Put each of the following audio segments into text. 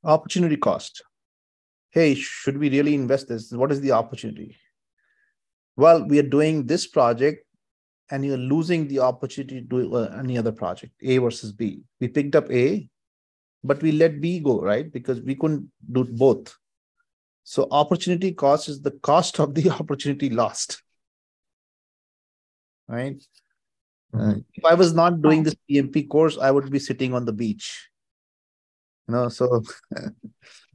Opportunity cost. Hey, should we really invest this? What is the opportunity? Well, we are doing this project and you're losing the opportunity to do any other project, A versus B. We picked up A, but we let B go, right? Because we couldn't do both. So opportunity cost is the cost of the opportunity lost, right? If I was not doing this PMP course, I would be sitting on the beach. So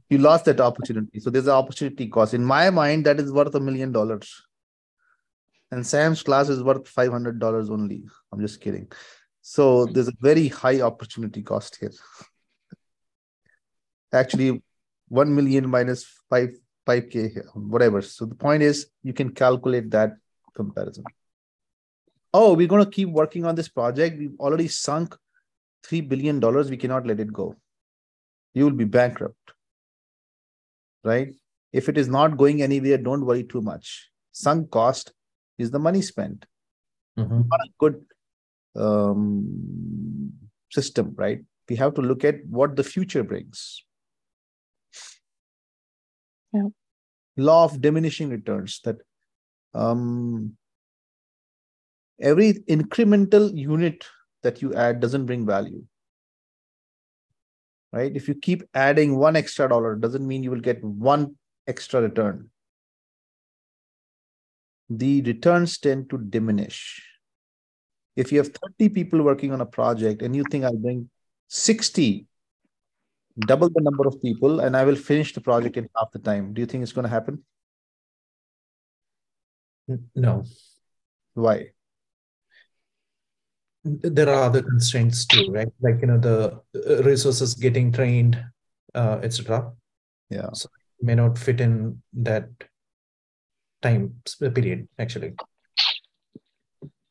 you lost that opportunity. So there's an opportunity cost. In my mind, that is worth $1 million. And Sam's class is worth $500 only. I'm just kidding. So there's a very high opportunity cost here. Actually, 1 million minus 5K here, whatever. So the point is, you can calculate that comparison. Oh, we're going to keep working on this project. We've already sunk $3 billion. We cannot let it go. You will be bankrupt, right? If it is not going anywhere, don't worry too much. Sunk cost is the money spent. Not a good system, right? We have to look at what the future brings. Yeah. Law of diminishing returns, that every incremental unit that you add doesn't bring value, right? If you keep adding $1 extra, doesn't mean you will get 1 extra return. The returns tend to diminish. If you have 30 people working on a project and you think I'll bring 60, double the number of people, and I will finish the project in half the time, do you think it's going to happen? No. Why? There are other constraints too, right? Like, the resources getting trained, etc. Yeah. So it may not fit in that time period, actually.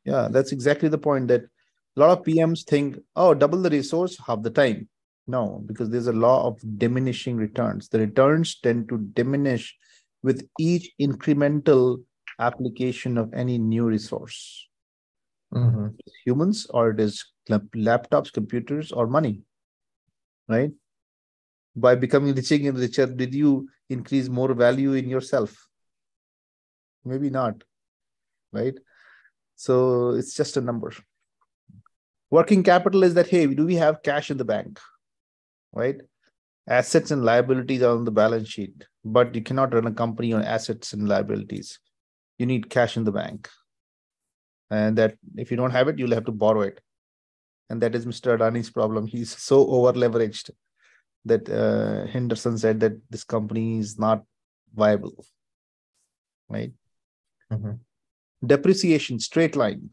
Yeah, that's exactly the point, that a lot of PMs think, oh, double the resource, half the time. No, because there's a law of diminishing returns. The returns tend to diminish with each incremental application of any new resource. Humans, or it is laptops, computers, or money, right? By becoming richer, did you increase more value in yourself? Maybe not, right? So it's just a number. Working capital is that, hey, do we have cash in the bank, right? Assets and liabilities are on the balance sheet, but you cannot run a company on assets and liabilities. You need cash in the bank. And that if you don't have it, you'll have to borrow it. And that is Mr. Adani's problem. He's so over leveraged that Henderson said that this company is not viable, right? Depreciation, straight line.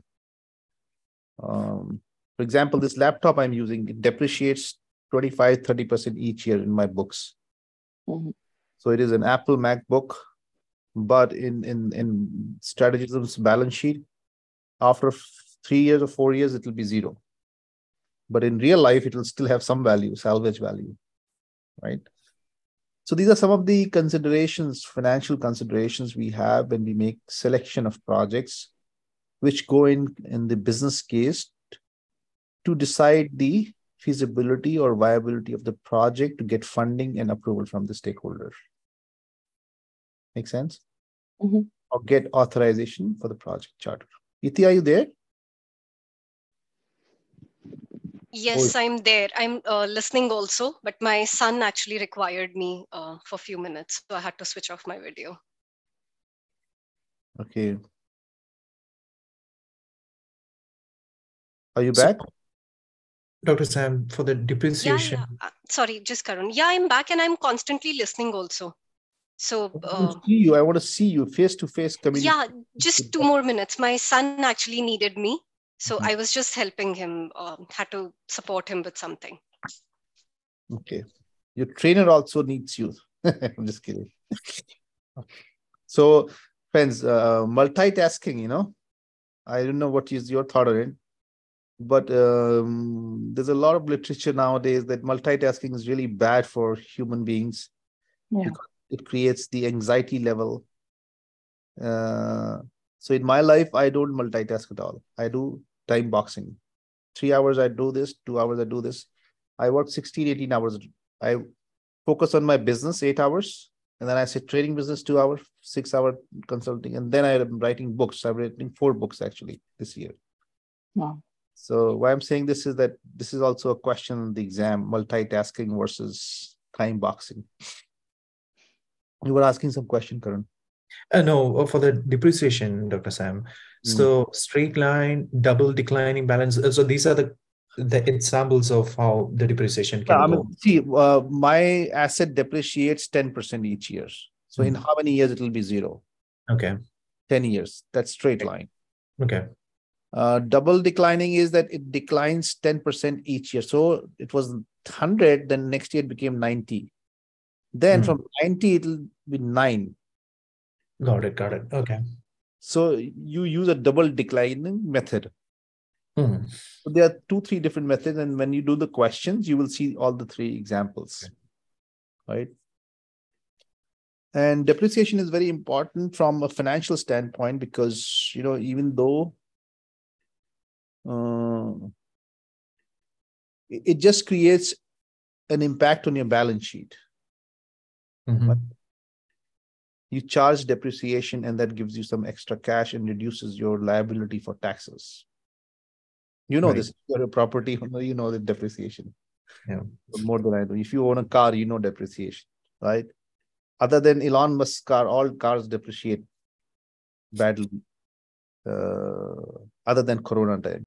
For example, this laptop I'm using, it depreciates 25-30% each year in my books. So it is an Apple MacBook, but in Strategism's balance sheet, after 3 years or 4 years, it will be zero. But in real life, it will still have some value, salvage value, right? So these are some of the considerations, financial considerations we have when we make selection of projects, which go in the business case to decide the feasibility or viability of the project to get funding and approval from the stakeholders. Make sense? Or get authorization for the project charter. Iti, are you there? Yes, I'm there. I'm listening also, but my son actually required me for a few minutes, so I had to switch off my video. Okay. Are you back? Dr. Sam, for the depreciation. Yeah. Sorry, just Karun. Yeah, I'm back and I'm constantly listening also. So I want to see you face to face communication. Yeah, just 2 more minutes. My son actually needed me. So I was just helping him, had to support him with something. Okay. Your trainer also needs you. I'm just kidding. So, friends, multitasking, I don't know what is your thought on it, but there's a lot of literature nowadays that multitasking is really bad for human beings. Yeah. Because it creates the anxiety level. So in my life, I don't multitask at all. I do time boxing. 3 hours I do this, 2 hours I do this. I work 16, 18 hours. focus on my business 8 hours. And then I say trading business 2 hours, 6 hour consulting. And then I'm writing books. I'm writing 4 books actually this year. Wow. So why I'm saying this is that this is also a question in the exam, multitasking versus time boxing. You were asking some question, Karan. No, for the depreciation, Dr. Sam. So straight line, double declining balance. So these are the examples of how the depreciation can go. See, my asset depreciates 10% each year. So in how many years it will be 0? Okay. 10 years. That's straight line. Okay. Double declining is that it declines 10% each year. So it was 100, then next year it became 90. Then from 90, it will be 9. Got it. Okay. So you use a double declining method. So there are 2-3 different methods. And when you do the questions, you will see all the 3 examples. Right? And depreciation is very important from a financial standpoint because, even though it just creates an impact on your balance sheet. You charge depreciation and that gives you some extra cash and reduces your liability for taxes. This, if you have a property, the depreciation. Yeah. More than I do. If you own a car, depreciation, right? Other than Elon Musk's car, all cars depreciate badly. Other than Corona time.